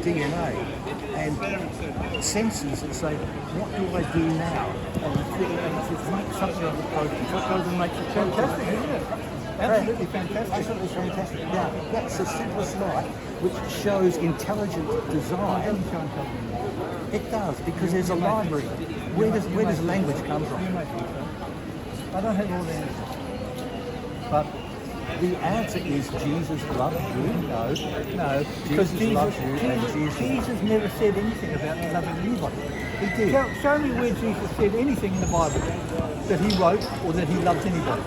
DNA and sensors that say, what do I do now? And it says, make something of the protein. So it goes and makes it Fantastic, isn't it? Absolutely fantastic. Absolutely fantastic. Now, that's the simplest life, which shows intelligent design. It does, because there's a library. Where does language come from? I don't have all the answers. But the answer is Jesus loves you. no, because Jesus never said anything about loving anybody. He did. Show me where Jesus said anything in the Bible that he wrote or that he loves anybody.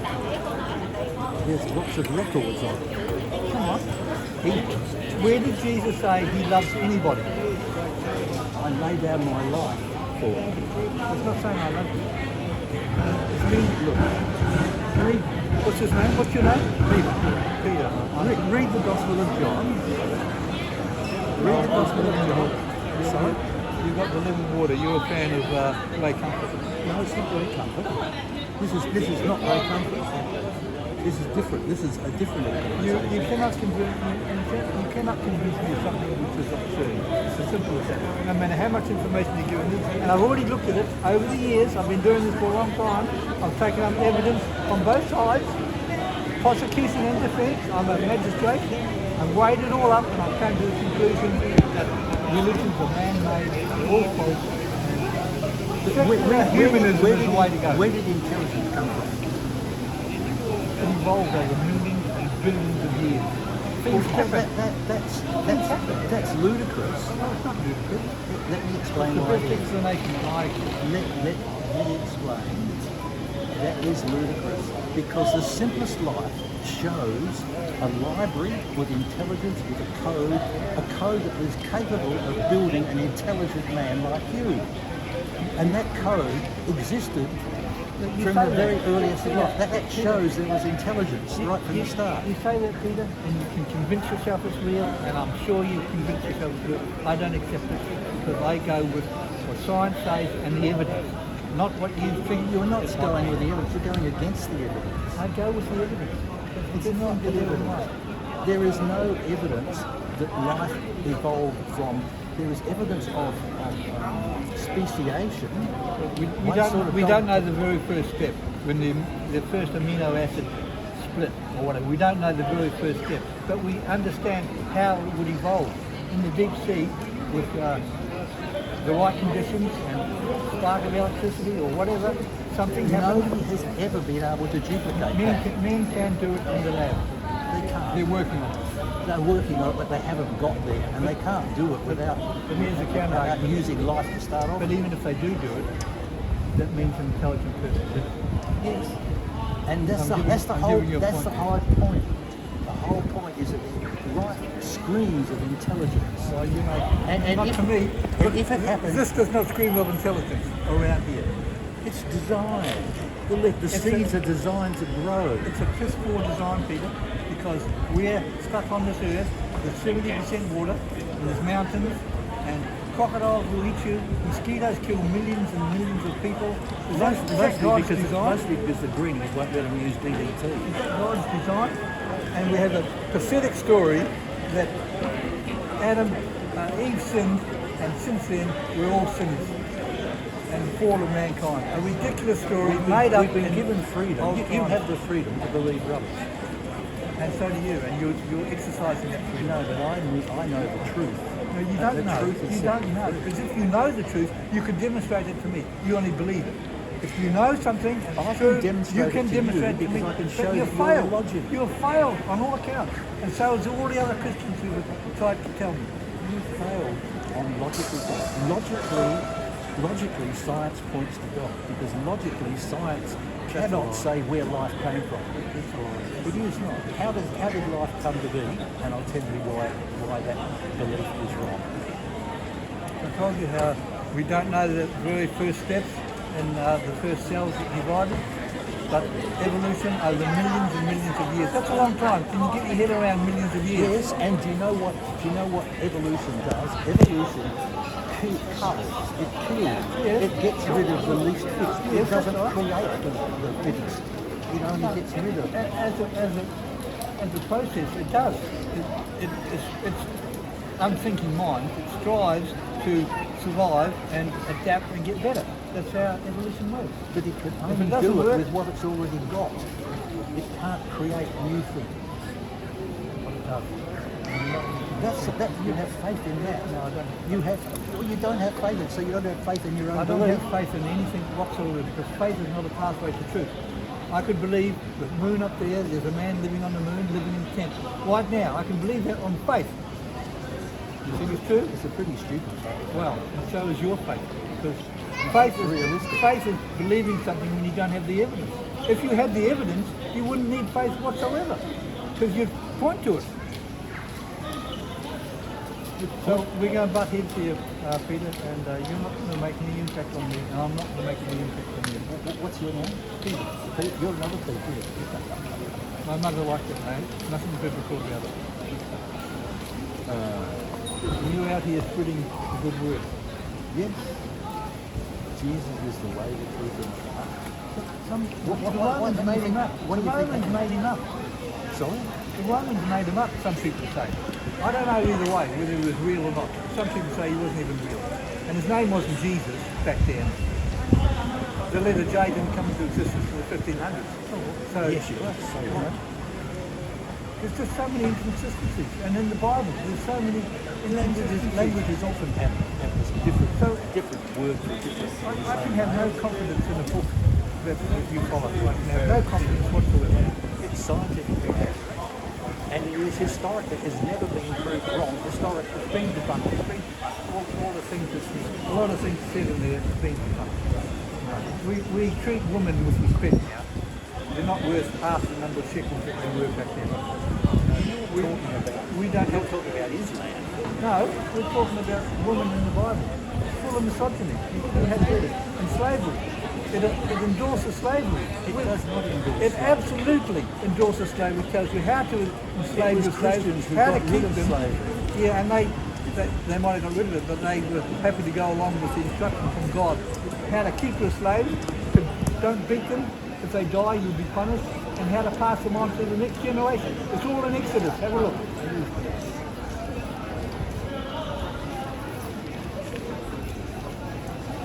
There's lots of records of it. Come on. Where did Jesus say he loves anybody? I lay down my life for it. It's not saying I love you. Look, What's his name? What's your name? Peter. read the Gospel of John. Read the Gospel of John. Sorry? You've got the living water. You're a fan of Ray Comfort. No, it's not Ray Comfort. This is not Ray Comfort. This is different. This is a different organisation. You cannot convince me of something which is absurd. It's as simple as that. No matter how much information you're giving me, and I've already looked at it over the years. I've been doing this for a long time. I've taken up evidence on both sides, prosecution and defence. I'm a magistrate. I've weighed it all up, and I've come to the conclusion that religions are man-made, all false. Humanism is the way to go. Where did intelligence come from? It evolved over millions and billions of years. Things happen. That's ludicrous. No, it's not ludicrous. Let me explain The why. best explanation I Let me explain. That is ludicrous because the simplest life shows a library with intelligence, with a code that is capable of building an intelligent man like you. And that code existed from the very earliest of life. That shows there was intelligence right from the start. You say that, Peter, and you can convince yourself it's real, and I'm sure you convince yourself it's real. I don't accept it because I go with what science says and the evidence, not what you think. You're not going with the evidence, you're going against the evidence. I go with the evidence. It's not the evidence. There is no evidence that life evolved from. There is evidence of speciation. We don't know the very first step, when the first amino acid split or whatever. We don't know the very first step, but we understand how it would evolve in the deep sea with the right conditions and spark of electricity or whatever. Something happens. Nobody has ever been able to duplicate that. Men can do it in the lab. They can't. They're working on it. They're working on it, but they haven't got there, and they can't do it without using life to start off. But even if they do it, that means an intelligent person did it. Yes. And that's the whole point. The whole point is that life screams of intelligence. Well, you know, and not if, to me. And if it happens, This does not scream of intelligence around here. it's designed. The seeds are designed to grow. It's a piss poor design, Peter, because we're stuck on this earth with 70% water, and there's mountains, and crocodiles will eat you, mosquitoes kill millions and millions of people. Is that God's design? Mostly because the Greens won't let them use DDT. Is that God's design? And we have a pathetic story that Eve sinned, and since then we're all sinners and the fall of mankind. A ridiculous story made up. We've been given freedom. You have the freedom to believe rubbish. And so do you, and you're exercising that freedom. No, but I know the truth. No, you don't The know. truth is You don't know. Because if you know the truth, you can demonstrate it to me. You only believe it. If you know something, I true, can demonstrate you can it to demonstrate you it to me. because I can But show you've you failed. your logic. You've failed on all accounts. And so has all the other Christians who have tried to tell me. You failed on logically science points to God, because logically science cannot say where life came from. It is not. How did life come to be? And I'll tell you why that belief is wrong. I told you how we don't know the very first steps in the first cells that divided, but evolution over millions and millions of years. That's a long time. Can you get your head around millions of years? Yes, and do you know what evolution does? Evolution culls, it kills, Yes. it gets rid of the least fit. Yes, It doesn't that's right. create the fittest. It only gets rid of. As a process, it does. It's unthinking mind that strives to survive and adapt and get better. That's how evolution works. But it can If only it doesn't do it work- with what it's already got. It can't create new things. What it does. That you have faith in that. No, I don't. Well, you don't have faith in, so you don't have faith in your own I don't belief. have faith in anything whatsoever because faith is not a pathway to truth. I could believe the moon up there's a man living on the moon, living in a tent. Right now, I can believe that on faith. You think it's true? It's a pretty stupid faith. Well, and so is your faith. Because faith is Realistic. faith is believing something when you don't have the evidence. If you had the evidence, you wouldn't need faith whatsoever because you'd point to it. So we're going to butt heads here, Peter, and you're not going to make any impact on me, and I'm not going to make any impact on you. What's your name? Peter. Pete, you're another Pete, yeah. My mother liked that name. Nothing biblical about it. You're out here spreading the good word. Yes. Jesus is the way, the truth, and the life. The Romans made him up. What do The you think? Romans made him up. Sorry? The Romans made him up, some people say. I don't know either way, whether he was real or not. Some people say he wasn't even real. And his name wasn't Jesus back then. The letter J didn't come into existence in the 1500s. So, Yes, you are. So, there's just so many inconsistencies. And in the Bible, there's so many inconsistencies. languages often have this different words for different. I can have no confidence in a book that you follow. I can have no confidence whatsoever. It's scientifically accurate. And it is historic. It has never been proved wrong. Historic. It's been debunked. It's been debunked. All the things that's, a lot of things said in there have been debunked. We treat women with respect now. They're not worth half the number of shekels that they were back then. We don't have talking about Islam. No, we're talking about women in the Bible. It's full of misogyny. You had that. And slavery. It endorses slavery. It does not endorse It slavery. absolutely endorses slavery. It tells you how to enslave was your slaves, Christians who how to got keep rid of them. slavery. Yeah, and they might have got rid of it, but they were happy to go along with the instruction from God. How to keep your slaves, don't beat them. If they die, you'll be punished. And how to pass them on to the next generation. It's all in Exodus. Have a look.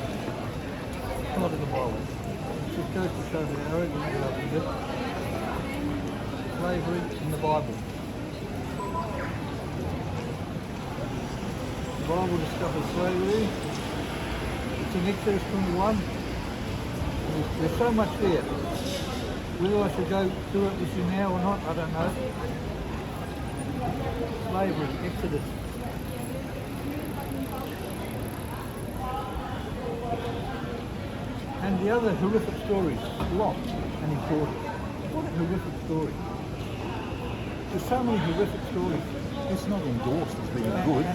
A lot of the Bible. It goes to show the arrogance of it. Slavery in the Bible. The Bible discovers slavery. It's in Exodus 21. There's so much there. Whether I should go through it with you now or not, I don't know. Slavery, Exodus. And the other horrific stories, Lot and his daughter. What a horrific story. There's so many horrific stories. It's not endorsed as being And- good.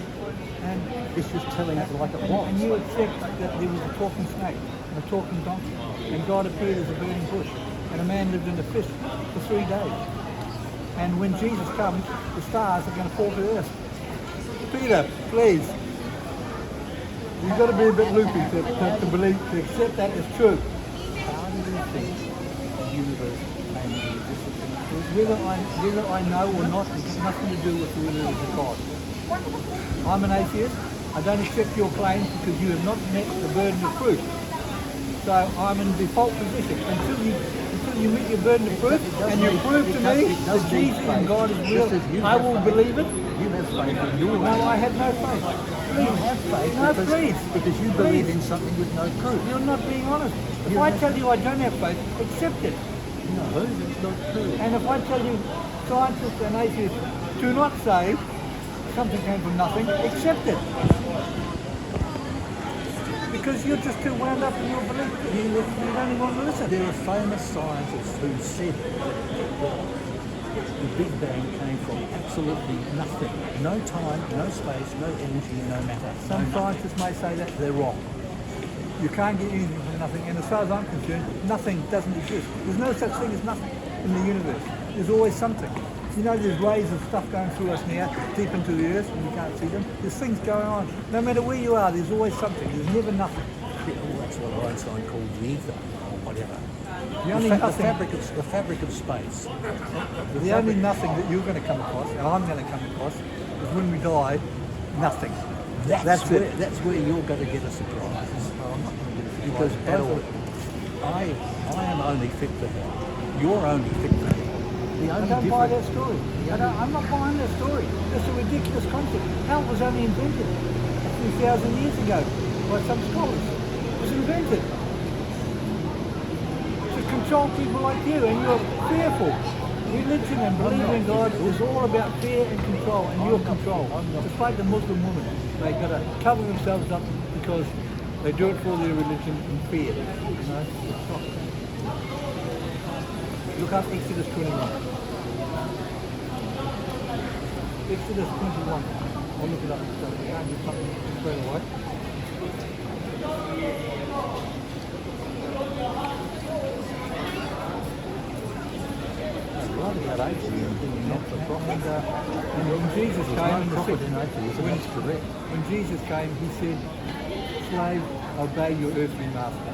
And It's just telling it like it was. And you accept that there was a talking snake and a talking donkey, and God appeared as a burning bush, and a man lived in a fish for 3 days. And when Jesus comes, the stars are going to fall to earth. Peter, please. You've got to be a bit loopy to believe, to accept that as true. How do you think the universe came to exist? Whether I know or not, it has nothing to do with whether there is a God. I'm an atheist. I don't accept your claims because you have not met the burden of proof. So I'm in default position until you meet your burden of proof and you prove to me that Jesus and God is real. I will believe it. You have faith in your No, I have no faith. You have faith No, because, please. because you believe in something with no proof. You're not being honest. If I tell you I don't have faith, accept it. No, it's not true. And if I tell you scientists and atheists do not say something came from nothing, accept it. Because you're just too wound up in your belief. You don't even want to listen. There are famous scientists who said that the Big Bang came from absolutely nothing. No time, no space, no energy, no matter. Some scientists may say that they're wrong. You can't get anything from nothing, and as far as I'm concerned, nothing doesn't exist. There's no such thing as nothing in the universe. There's always something. You know, there's rays of stuff going through us now, deep into the earth, and you can't see them. There's things going on. No matter where you are, there's always something. There's never nothing. Yeah, well, that's what Einstein called the ether, or whatever. The only nothing, The fabric of space. the only nothing that you're going to come across, and I'm going to come across, is when we die, Nothing. That's it. where you're going to get a surprise. Because I am only fit for hell. You're only fit for hell. The I only don't buy that difference- story. I'm not buying that story. It's a ridiculous concept. Hell was only invented a few thousand years ago by some scholars. It was invented to control people like you, and you're fearful. Religion and believing in God is all about fear and control, and your control. Just like the Muslim woman, they've got to cover themselves up because they do it for their religion in fear. You know, it's not. Look up Exodus 21. Exodus 21. I'll look it up. So we can't do something straight away. Right about atheism being not for profit. And when Jesus There's came, no profit in atheism, that's correct. when Jesus came, he said, "Slave, obey your earthly master."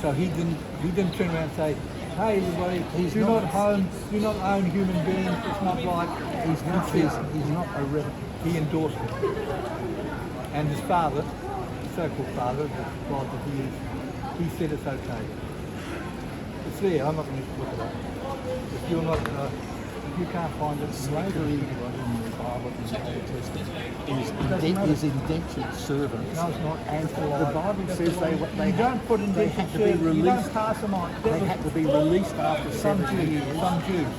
So he didn't turn around and say, "Hey everybody, do not own human beings. It's not right." He's not a rebel. He endorsed it. And his father, the so-called father, the God that he is, he said it's okay. It's there. I'm not going to look it up. If you're not, if you can't find it, Slavery in the Bible in the Old Testament is indentured servants. No, it's not. And the Bible says they don't put they indentured had to be servants. You don't released. pass them on. They had to be released after Some 70 Jews, years. some Jews,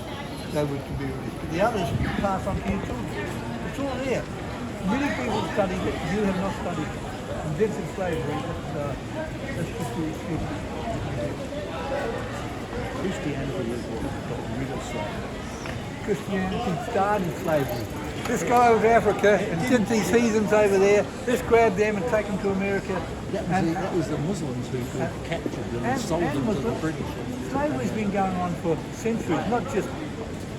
they would be released. But the others you pass on to your children. It's all there. Many people studied it. You have not studied it. Indentured slavery. That's just the excuse. Christianity is what got rid of slavery. Christianity started slavery. This guy over Africa and sent these heathens over there. Let's grab them and take them to America. That was the Muslims who captured them and sold them to the Muslims. British. Slavery's been going on for centuries, not just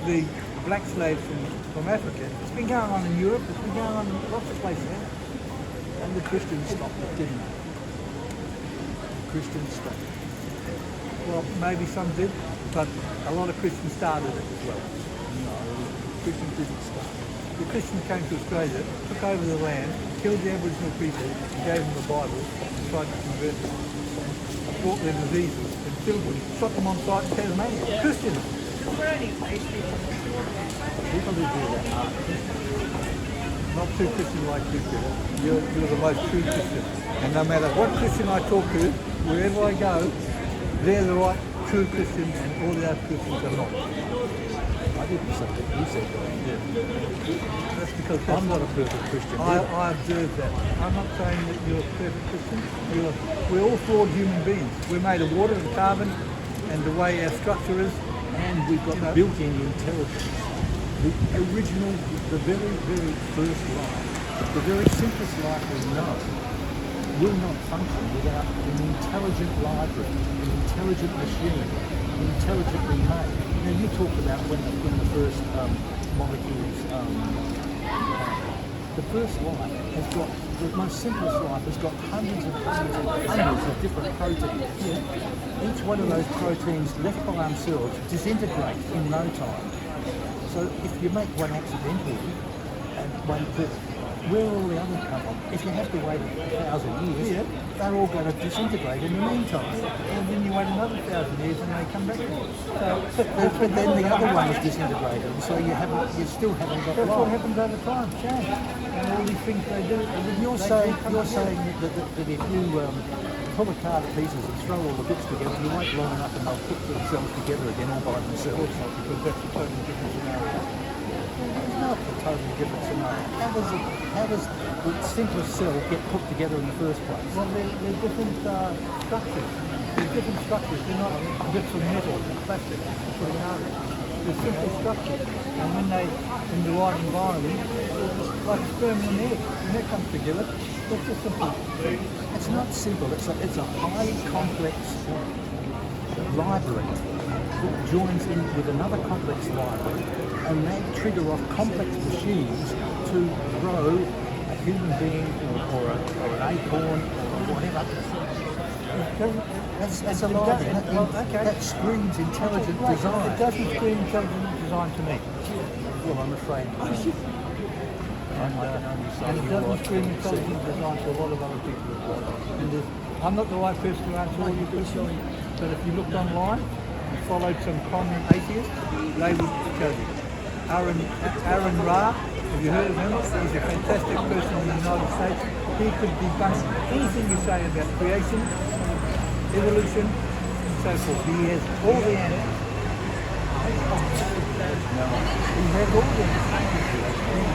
the black slaves from Africa. It's been going on in Europe, it's been going on in lots of places. And the Christians stopped it, didn't they? The Christians stopped it. Well, maybe some did, but a lot of Christians started it as well. No, Christians didn't stop it. The Christians came to Australia, took over the land, killed the Aboriginal people, and gave them the Bible, and tried to convert them. Brought their diseases and killed them, shot them on sight in Tasmania. Christians. People who do that are Not too Christian like you, Peter. You're the most true Christian. And no matter what Christian I talk to, wherever I go, they're the right true Christians and all the other Christians are not. I didn't say that. You said that. That's because I'm not a perfect Christian. I observe that. I'm not saying that you're a perfect Christian. We're all flawed human beings. We're made of water and carbon and the way our structure is. And we've got built-in intelligence. The original, the very, very first life, the very simplest life we know, will not function without an intelligent library, an intelligent machine, intelligently made. Now you talked about when the first molecules, the first life has got, the most simplest life has got hundreds and hundreds and hundreds of different proteins. Each one of those proteins left by themselves disintegrate in no time. So if you make one accidentally and one where all the others come from, if you have to wait 1,000 years, they're all going to disintegrate in the meantime. And then you wait another 1,000 years and they come back again. But then the other one is disintegrated, so you still haven't got That's what life. happens over time, change. And all these things they do. You're saying that if you pull a car to pieces and throw all the bits together, you won't long enough and they'll put themselves together again all by themselves. Because that's a totally different scenario. It's not a totally different scenario. How does the simplest cell get put together in the first place? Well, they're different structures. They're different structures. They're not bits of metal and plastic. That's what they are. They're simple structures. And when they, in the right environment, like sperm and egg, when that comes together, that's just simple. It's not simple. It's a highly complex library that joins in with another complex library, and they trigger off complex machines to grow a human being or an acorn or whatever. That's a library. That screams intelligent design. It doesn't scream intelligent design to me. Well, I'm afraid. And it doesn't scream intelligent design to a lot of other people as well. And I'm not the right person to answer all your questions, but if you looked online and followed some prominent atheists, they would tell you. Aaron Ra, have you heard of him? He's a fantastic person in the United States. He could debunk anything you say about creation, evolution, and so forth. He has all the answers. He has all the answers.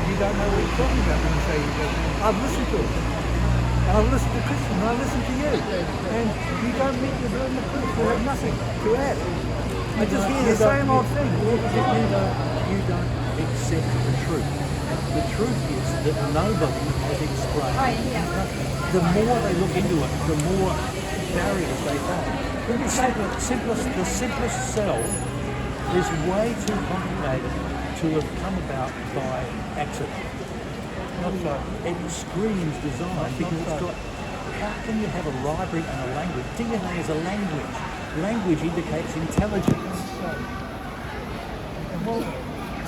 You don't know what he's talking about when you say he does. I've listened to him. And I've listened to Christian, and I listen to you. And you don't meet the burden of proof. You have nothing to add. I just hear the same old thing. You don't accept the truth. The truth is that nobody has explained. The more they look into it, the more barriers they find. The simplest cell is way too complicated to have come about by accident. Not so. It screams design because it's got. How can you have a library and a language? DNA is a language. Language indicates intelligence.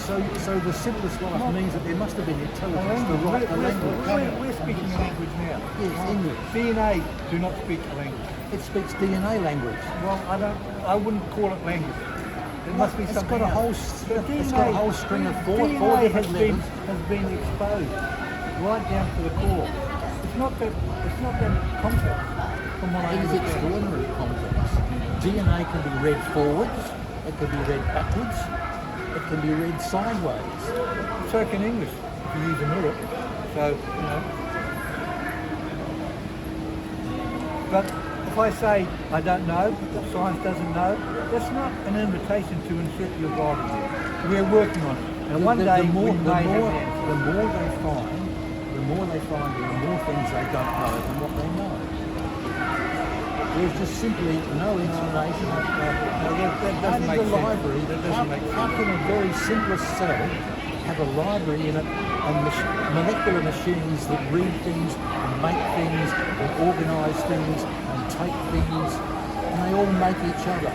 So the simplest life means that there must have been intelligence to write the language. We're speaking a language now. Yes, English. DNA do not speak a language. It speaks DNA language. Well, I wouldn't call it language. There must be something else. It's got a whole string of four DNA different letters. has been exposed right down to the core. It's not that complex from what I It is understand. extraordinarily complex. DNA can be read forwards, it can be read backwards, it can be read sideways. So can English, if you use a mirror. So, you know. But if I say I don't know, or science doesn't know, that's not an invitation to insert your God in there. We're working on it. And one day the more we may have the answer. the more they find, the more things they don't know than what they know. There's just simply no explanation. That doesn't make sense. Library, That doesn't make sense. How can a very simplest cell have a library in it and molecular machines that read things and make things and organise things and take things, and they all make each other?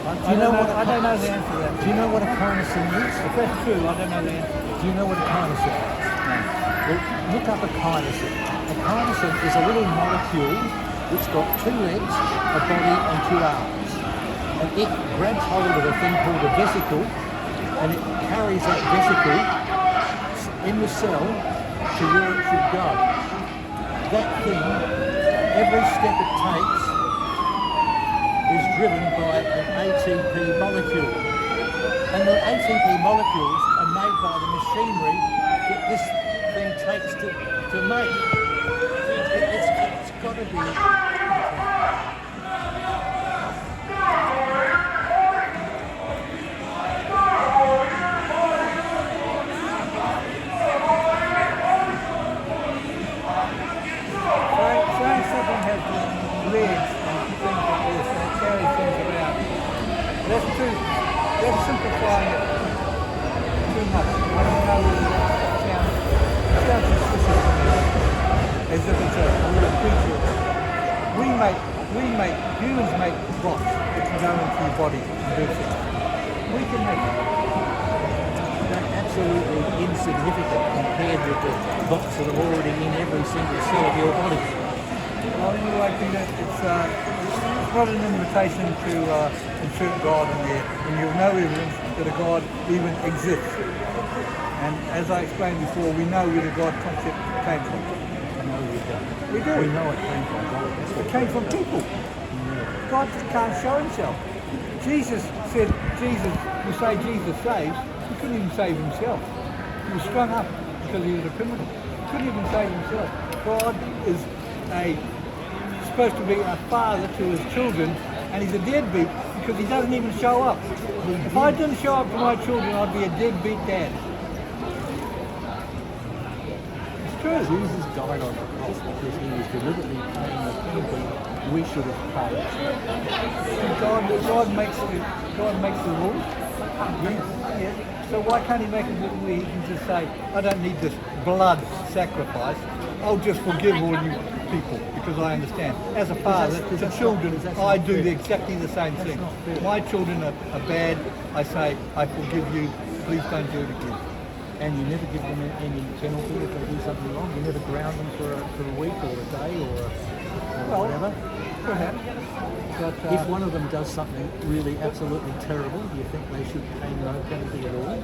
I don't know the answer to that. Do you know what a chinosome is? If that's true, I don't know the answer. Do you know what a chinosome is? No. Well, look up a chinosome. A chinosome is a little molecule which got two legs, a body and two arms. And it grabs hold of a thing called a vesicle and it carries that vesicle in the cell to where it should go. That thing, every step it takes, is driven by an ATP molecule. And the ATP molecules are made by the machinery that this thing takes to make. It's got to be... Saying something has legs and things like this, and it carries things around, that's simplifying it too much. I don't know whether that sounds suspicious to me, as if it's a real creature. Humans make bots that can go into your body and do things. We can make it. They're absolutely insignificant compared with the bots that are already in every single cell of your body. Well, anyway, I think that it's not an invitation to insert God in there, and you have no evidence that a God even exists. And as I explained before, we know where the God concept came from. No, we don't. We do. We know it came from God. It came from people. God can't show himself. Jesus said, you say Jesus saves, he couldn't even save himself. He was strung up because he was a criminal. He couldn't even save himself. God is supposed to be a father to his children, and he's a deadbeat because he doesn't even show up. If I didn't show up to my children, I'd be a deadbeat dad. It's true. Jesus died on the cross because he was deliberately paying the penalty we should have paid. God makes the rules. Yes. So why can't he make it that he can just say, I don't need this blood sacrifice. I'll just forgive all you people because I understand. As a father, to children, I do exactly the same thing. My children are bad. I say, I forgive you. Please don't do it again. and you never give them any penalty if they do something wrong. You never ground them for a week or a day or whatever. Perhaps. But, If one of them does something really absolutely terrible, do you think they should pay no penalty at all?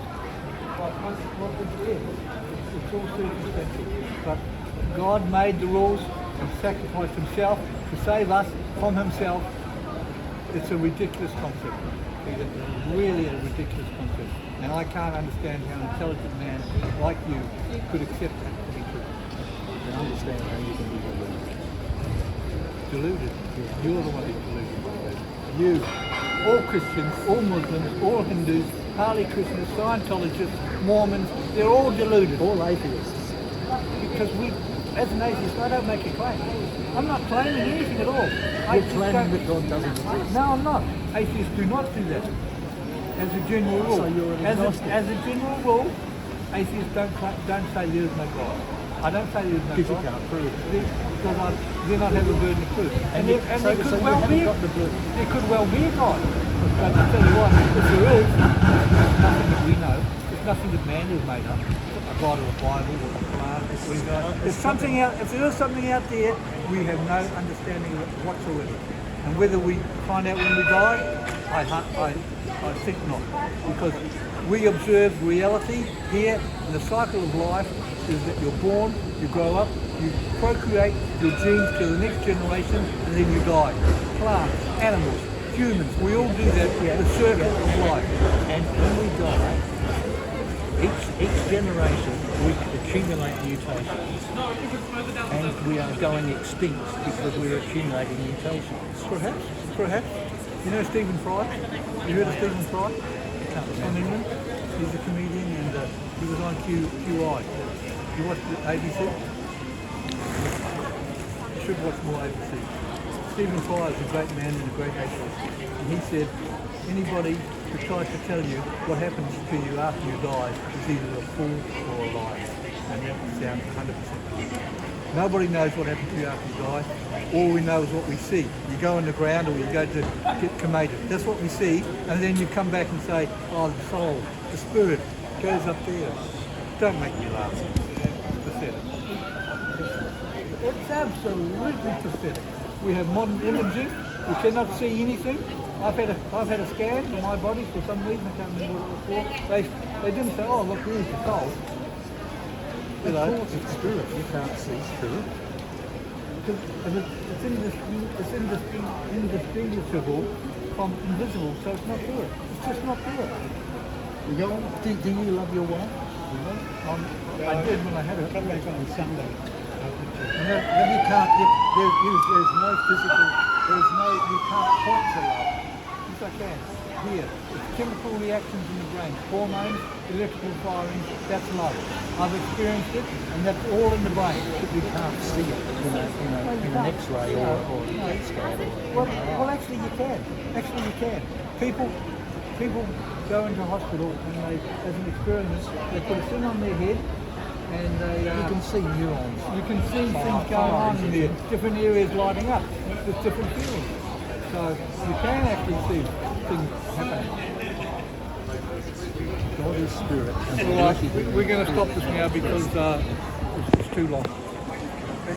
It's all circumstantial. But God made the rules and sacrificed himself to save us from himself. It's a ridiculous concept. It's really a ridiculous concept. And I can't understand how an intelligent man like you could accept that to be true. I understand how you can be deluded. Deluded? Yeah. You're the one who's deluded. You, all Christians, all Muslims, all Hindus, Hare Krishnas, Scientologists, Mormons, they're all deluded. All atheists. Because as an atheist, I don't make a claim. I'm not claiming anything at all. You're claiming that God doesn't exist. No, I'm not. Atheists do not do that. As a general rule. So you're an agnostic. As a general rule, atheists don't say there is no God. I don't say there is no God. Because you can't prove it. Because I do not have a burden of proof. And there could well be a God. But I tell you what, if there is, there's nothing that we know. There's nothing that man has made up. A God or a Bible or a Quran. There's something out. If there is something out there, we have no understanding of it whatsoever. And whether we find out when we die, I think not, because we observe reality here, and the cycle of life is that you're born, you grow up, you procreate your genes to the next generation, and then you die. Plants, animals, humans, we all do that, the circle of life. And when we die, each generation we accumulate mutations, and we are going extinct because we're accumulating mutations. Perhaps. You know Stephen Fry? You heard of Stephen Fry? From England? He's a comedian and he was on QI. You watch ABC? You should watch more ABC. Stephen Fry is a great man and a great atheist. And he said, anybody who tries to tell you what happens to you after you die is either a fool or a liar. And that sounds 100% true. Nobody knows what happens to you after you die. All we know is what we see. You go in the ground or you go to get cremated. That's what we see. And then you come back and say, oh, the soul, the spirit goes up there. Don't make me laugh. It's pathetic. It's absolutely pathetic. We have modern imaging. We cannot see anything. I've had a scan of my body for some reason. I can't remember what it was for. They didn't say, oh, look, here's the soul. Of course, it's spirit. You can't see spirit. It's indistinguishable from invisible, so it's not there. It's just not there. You go on. Do you love your wife? I did when I had her. Come back on Sunday. No, you can't. There's no physical. You can't point to love. Yes, I can. Here, it's chemical reactions in the brain, hormones, electrical firing, that's love. I've experienced it, and that's all in the brain. But you can't see it in an X-ray or a PET scan. Well, actually you can. Actually you can. People go into hospital and they, as an experiment, they put a thing on their head and they... You can see neurons. You can see things going on in there, different areas lighting up with different feelings. So you can actually see things happening. God is spirit. All right, we're going to stop this now because it's too long.